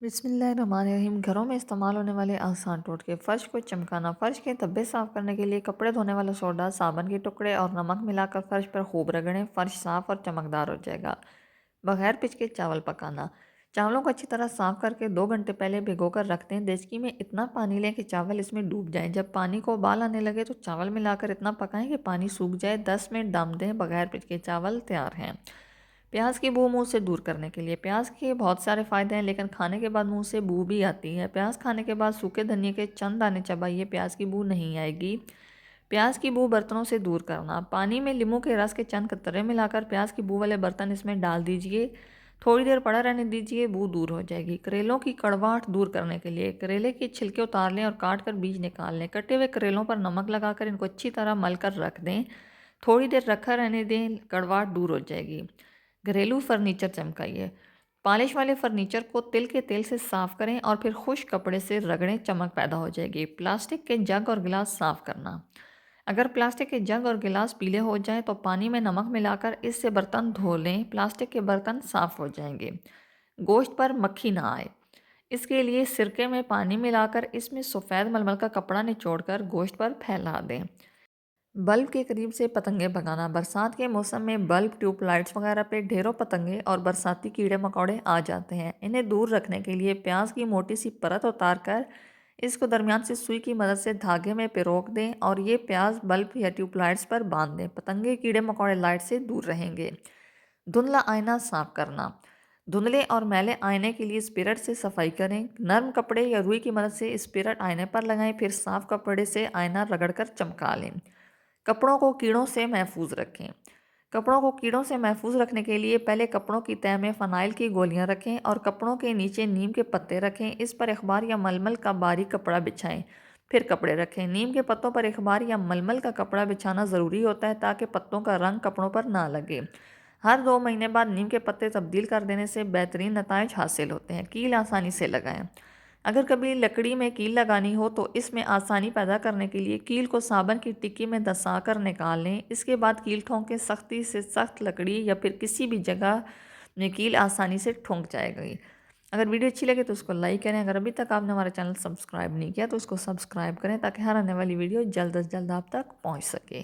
بسم اللہ الرحمن الرحیم۔ گھروں میں استعمال ہونے والے آسان ٹوٹکے۔ فرش کو چمکانا۔ فرش کے دھبے صاف کرنے کے لیے کپڑے دھونے والا سوڈا، صابن کے ٹکڑے اور نمک ملا کر فرش پر خوب رگڑیں، فرش صاف اور چمکدار ہو جائے گا۔ بغیر پچ کے چاول پکانا۔ چاولوں کو اچھی طرح صاف کر کے 2 گھنٹے پہلے بھگو کر رکھ دیں۔ دیچکی میں اتنا پانی لیں کہ چاول اس میں ڈوب جائیں۔ جب پانی کو ابال آنے لگے تو چاول ملا کر اتنا پکائیں کہ پانی سوکھ جائے۔ 10 منٹ دم دیں۔ بغیر پچ کے چاول تیار ہیں۔ پیاز کی بو منہ سے دور کرنے کے لیے۔ پیاز کے بہت سارے فائدے ہیں لیکن کھانے کے بعد منہ سے بو بھی آتی ہے۔ پیاز کھانے کے بعد سوکھے دھنیے کے چند دانے چبائیے، پیاز کی بو نہیں آئے گی۔ پیاز کی بو برتنوں سے دور کرنا۔ پانی میں لیموں کے رس کے چند قطرے ملا کر پیاز کی بو والے برتن اس میں ڈال دیجئے، تھوڑی دیر پڑا رہنے دیجئے، بو دور ہو جائے گی۔ کریلوں کی کڑواہٹ دور کرنے کے لیے۔ کریلے کے چھلکے اتار لیں اور کاٹ کر بیج نکال لیں۔ کٹے ہوئے کریلوں پر نمک لگا کر ان کو اچھی طرح مل کر رکھ دیں، تھوڑی دیر رکھا رہنے دیں، کڑواہٹ دور ہو جائے گی۔ گھریلو فرنیچر چمکائیے۔ پالش والے فرنیچر کو تل کے تیل سے صاف کریں اور پھر خشک کپڑے سے رگڑیں، چمک پیدا ہو جائے گی۔ پلاسٹک کے جگ اور گلاس صاف کرنا۔ اگر پلاسٹک کے جگ اور گلاس پیلے ہو جائیں تو پانی میں نمک ملا کر اس سے برتن دھو لیں، پلاسٹک کے برتن صاف ہو جائیں گے۔ گوشت پر مکھی نہ آئے، اس کے لیے سرکے میں پانی ملا کر اس میں سفید ململ کا کپڑا نچوڑ کر گوشت پر پھیلا دیں۔ بلب کے قریب سے پتنگے بھگانا۔ برسات کے موسم میں بلب، ٹیوب لائٹس وغیرہ پہ ڈھیروں پتنگے اور برساتی کیڑے مکوڑے آ جاتے ہیں۔ انہیں دور رکھنے کے لیے پیاز کی موٹی سی پرت اتار کر اس کو درمیان سے سوئی کی مدد سے دھاگے میں پروک دیں اور یہ پیاز بلب یا ٹیوب لائٹس پر باندھ دیں۔ پتنگے، کیڑے مکوڑے لائٹ سے دور رہیں گے۔ دھندلا آئینہ صاف کرنا۔ دھندلے اور میلے آئینے کے لیے اسپرٹ سے صفائی کریں۔ نرم کپڑے یا روئی کی مدد سے اسپرٹ آئینے پر لگائیں، پھر صاف کپڑے سے آئینہ رگڑ کر چمکا لیں۔ کپڑوں کو کیڑوں سے محفوظ رکھیں۔ کپڑوں کو کیڑوں سے محفوظ رکھنے کے لیے پہلے کپڑوں کی تہہ میں فنائل کی گولیاں رکھیں اور کپڑوں کے نیچے نیم کے پتے رکھیں، اس پر اخبار یا ململ کا باریک کپڑا بچھائیں، پھر کپڑے رکھیں۔ نیم کے پتوں پر اخبار یا ململ کا کپڑا بچھانا ضروری ہوتا ہے تاکہ پتوں کا رنگ کپڑوں پر نہ لگے۔ ہر 2 مہینے بعد نیم کے پتے تبدیل کر دینے سے بہترین نتائج حاصل ہوتے ہیں۔ کیل آسانی سے لگائیں۔ اگر کبھی لکڑی میں کیل لگانی ہو تو اس میں آسانی پیدا کرنے کے لیے کیل کو صابن کی ٹکی میں دھسا کر نکال لیں، اس کے بعد کیل ٹھونکیں، سختی سے سخت لکڑی یا پھر کسی بھی جگہ میں کیل آسانی سے ٹھونک جائے گی۔ اگر ویڈیو اچھی لگے تو اس کو لائک کریں، اگر ابھی تک آپ نے ہمارا چینل سبسکرائب نہیں کیا تو اس کو سبسکرائب کریں تاکہ ہر آنے والی ویڈیو جلد از جلد آپ تک پہنچ سکے۔